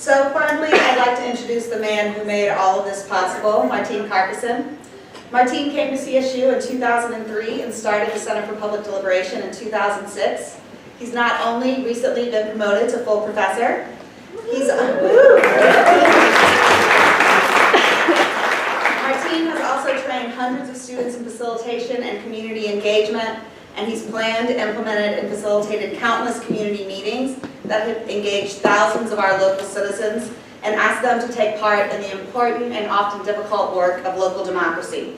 So finally, I'd like to introduce the man who made all of this possible, Martin Carcasson. Martin came to CSU in 2003 and started the Center for Public Deliberation in 2006. He's not only recently been promoted to full professor, Martin has also trained hundreds of students in facilitation and community engagement, and he's planned, implemented, and facilitated countless community meetings that have engaged thousands of our local citizens and asked them to take part in the important and often difficult work of local democracy.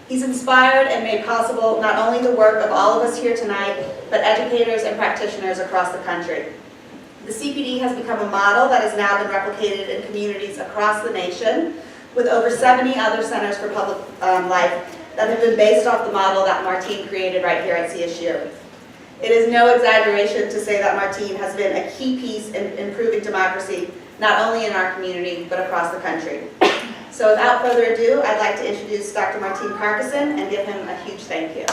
He's inspired and made possible not only the work of all of us here tonight, but educators and practitioners across the country. The CPD has become a model that has now been replicated in communities across the nation, with over 70 other centers for public life that have been based off the model that Martin created right here at CSU. It is no exaggeration to say that Martin has been a key piece in improving democracy, not only in our community, but across the country. So without further ado, I'd like to introduce Dr. Martin Carcasson and give him a huge thank you.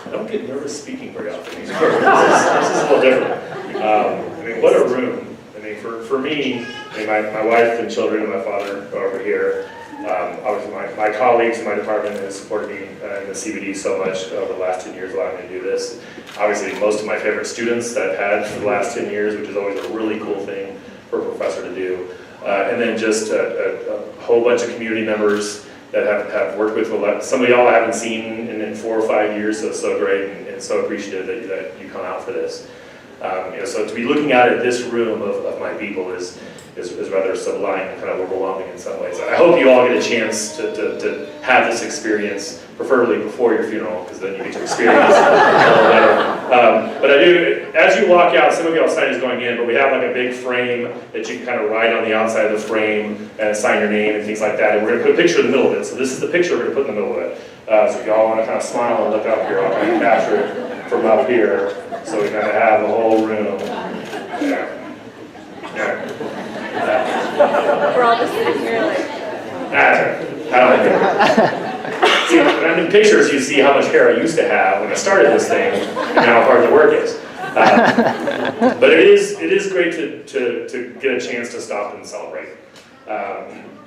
I don't get nervous speaking very often. This is a little different. I mean, what a room. I mean, for me, I mean, my wife and children and my father are over here. Obviously, my colleagues in my department have supported me in the CPD so much over the last 10 years, allowing me to do this. Obviously, most of my favorite students that I've had for the last 10 years, which is always a really cool thing for a professor to do. And then just a whole bunch of community members that have worked with some of y'all I haven't seen in 4 or 5 years, so it's so great and so appreciative that you come out for this. So to be looking out at this room of my people is rather sublime and kind of overwhelming in some ways. I hope you all get a chance to have this experience, preferably before your funeral, because then you get to experience it a little better. But I do, as you walk out, some of y'all signage going in, but we have like a big frame that you can kind of write on the outside of the frame and sign your name and things like that. And we're going to put a picture in the middle of it. So this is the picture we're going to put in the middle of it. So if y'all want to kind of smile and look up here, I'll kind of capture it from up here. So we kind of have the whole room. Yeah. We're all just sitting here like... I don't care. See, when I'm in pictures, you see how much hair I used to have when I started this thing, and how hard the work is. But it is great to get a chance to stop and celebrate.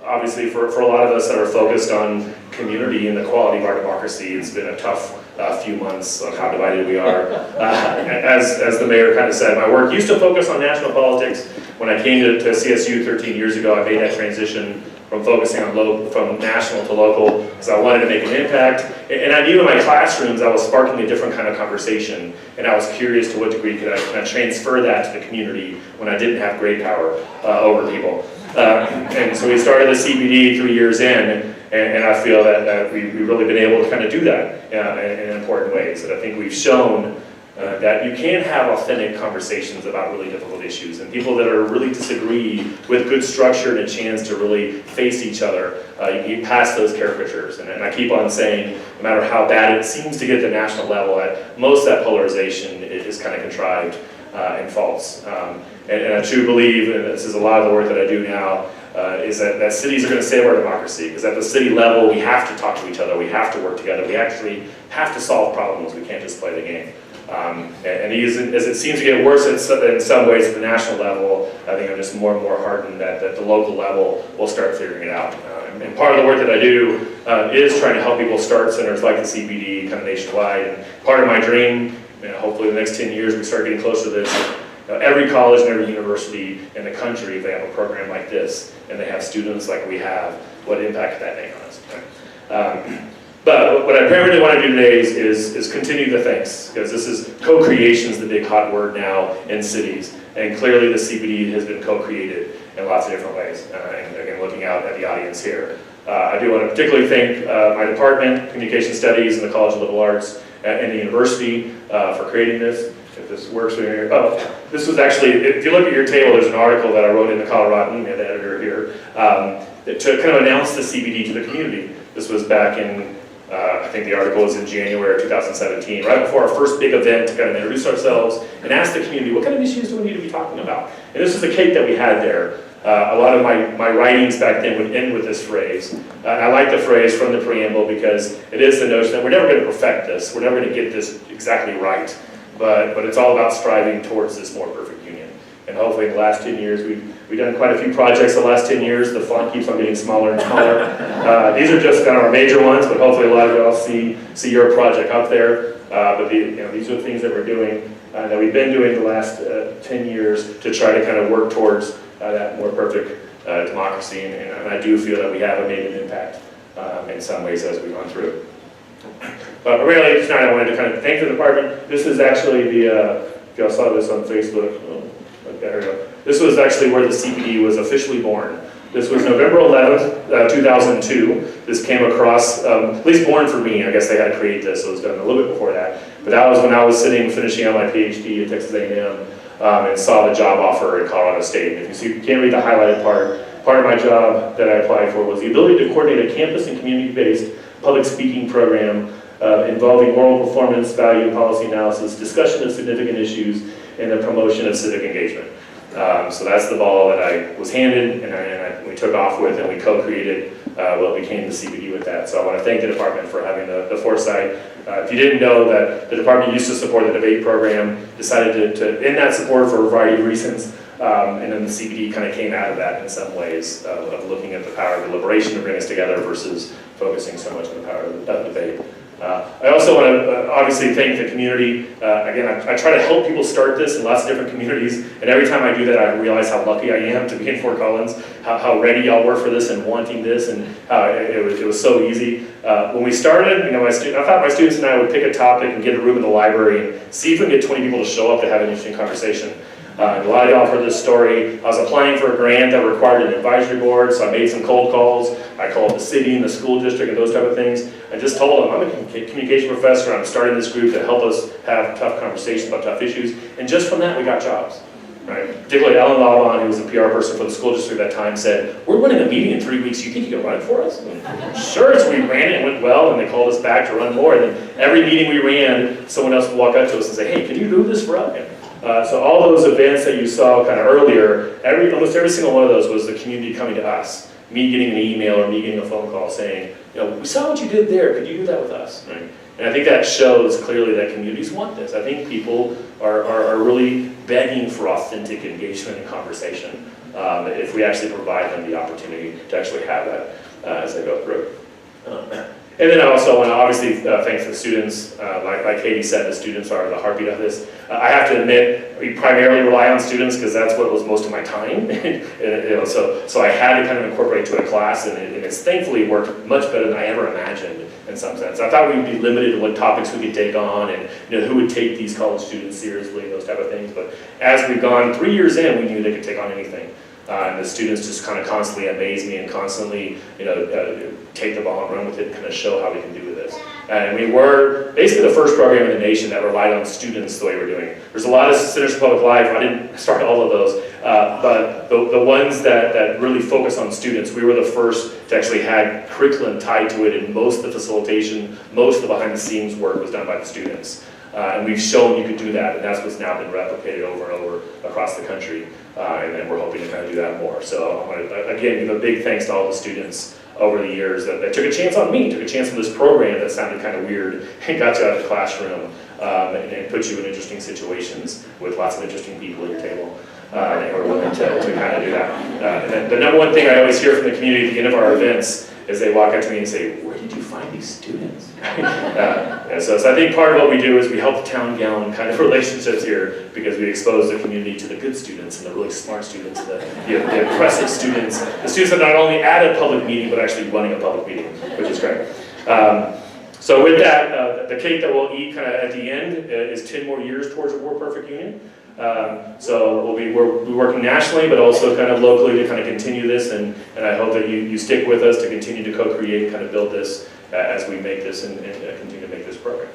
Obviously, for a lot of us that are focused on community and the quality of our democracy, it's been a tough few months on how divided we are. As the mayor kind of said, my work used to focus on national politics. When I came to CSU 13 years ago, I made that transition from focusing on from national to local, because I wanted to make an impact. And I knew in my classrooms I was sparking a different kind of conversation, and I was curious to what degree could I transfer that to the community when I didn't have great power over people. And so we started the CPD 3 years in, and I feel that we've really been able to kind of do that in important ways. That I think we've shown that you can have authentic conversations about really difficult issues, and people that are really disagree with good structure and a chance to really face each other, you get past those caricatures. And I keep on saying, no matter how bad it seems to get at the national level, that most of that polarization is kind of contrived and false. And I truly believe, and this is a lot of the work that I do now, is that cities are going to save our democracy, because at the city level we have to talk to each other, we have to work together, we actually have to solve problems, we can't just play the game. And as it seems to get worse in some ways at the national level, I think I'm just more and more heartened that the local level will start figuring it out. And part of the work that I do is trying to help people start centers like the CPD kind of nationwide. And part of my dream, hopefully in the next 10 years we start getting closer to this. Every college and every university in the country, if they have a program like this and they have students like we have, what impact could that make on us? Right? But what I primarily want to do today is continue the thanks, because this is co-creation is the big hot word now in cities, and clearly the CPD has been co-created in lots of different ways. And again, looking out at the audience here, I do want to particularly thank my department, Communication Studies, and the College of Liberal Arts, and the university for creating this. If this works for you, this was actually, if you look at your table, there's an article that I wrote in the Coloradan, the editor here, to kind of announce the CPD to the community. This was back in, I think the article was in January of 2017, right before our first big event, to kind of introduce ourselves and ask the community, what kind of issues do we need to be talking about? And this is the cake that we had there. A lot of my writings back then would end with this phrase. I like the phrase from the preamble because it is the notion that we're never going to perfect this. We're never going to get this exactly right. But it's all about striving towards this more perfect union. And hopefully in the last 10 years, we've done quite a few projects the last 10 years. The font keeps on getting smaller and smaller. These are just kind of our major ones, but hopefully a lot of y'all see your project up there. But these are the things that we're doing, that we've been doing the last 10 years to try to kind of work towards that more perfect democracy. And I do feel that we have made an impact in some ways as we've gone through. But really, tonight I wanted to kind of thank the department. This is actually if y'all saw this on Facebook, there we go. This was actually where the CPD was officially born. This was November 11th, 2002. This came across, at least born for me. I guess they had to create this, so it was done a little bit before that. But that was when I was finishing out my PhD at Texas A&M and saw the job offer in Colorado State. And if you see, you can't read the highlighted part of my job that I applied for was the ability to coordinate a campus and community-based public speaking program involving moral performance, value and policy analysis, discussion of significant issues, and the promotion of civic engagement. So that's the ball that I was handed, and we took off with, and we co-created what became the CPD with that. So I want to thank the department for having the foresight. If you didn't know that the department used to support the debate program, decided to end that support for a variety of reasons, and then the CPD kind of came out of that in some ways, of looking at the power of deliberation to bring us together versus focusing so much on the power of debate. I also want to obviously thank the community. Again, I try to help people start this in lots of different communities, and every time I do that, I realize how lucky I am to be in Fort Collins, how ready y'all were for this and wanting this, and it was so easy. When we started, I thought my students and I would pick a topic and get a room in the library and see if we can get 20 people to show up to have an interesting conversation. A lot of y'all have heard this story. I was applying for a grant that required an advisory board, so I made some cold calls. I called the city and the school district and those type of things. I just told them, I'm a communication professor, I'm starting this group to help us have tough conversations about tough issues. And just from that, we got jobs. Right? Particularly Ellen Lalon, who was a PR person for the school district at that time, said, we're running a meeting in 3 weeks, you think you can run it for us? Sure, so we ran it, and went well, and they called us back to run more. And then every meeting we ran, someone else would walk up to us and say, hey, can you move this for us? So all those events that you saw kind of earlier, almost every single one of those was the community coming to us. Me getting an email or me getting a phone call saying, we saw what you did there, could you do that with us? Right? And I think that shows clearly that communities want this. I think people are really begging for authentic engagement and conversation if we actually provide them the opportunity to actually have that as they go through. And then I also want to obviously thank the students. Like Katie said, the students are the heartbeat of this. I have to admit, we primarily rely on students because that's what was most of my time. So I had to kind of incorporate to a class, and it's thankfully worked much better than I ever imagined in some sense. I thought we'd be limited to what topics we could take on and who would take these college students seriously and those type of things. But as we've gone 3 years in, we knew they could take on anything. And the students just kind of constantly amaze me and constantly, take the ball and run with it and kind of show how we can do this. And we were basically the first program in the nation that relied on students the way we're doing. There's a lot of Centers for Public Life. I didn't start all of those, but the ones that really focus on students, we were the first to actually have curriculum tied to it, and most of the facilitation, most of the behind-the-scenes work was done by the students. And we've shown you could do that, and that's what's now been replicated over and over across the country. And then we're hoping to kind of do that more. So I want to, again, give a big thanks to all the students over the years that took a chance on me, took a chance on this program that sounded kind of weird, and got you out of the classroom and put you in interesting situations with lots of interesting people at your table. And we're willing to kind of do that. And then the number one thing I always hear from the community at the end of our events is they walk up to me and say, where did you find these students? So I think part of what we do is we help the town gown kind of relationships here because we expose the community to the good students and the really smart students, the impressive students, the students that not only at a public meeting but actually running a public meeting, which is great. So with that, the cake that we'll eat kind of at the end is 10 more years towards a more perfect union. So we'll be working nationally, but also kind of locally to kind of continue this, and I hope that you stick with us to continue to co-create, kind of build this as we make this and continue to make this program.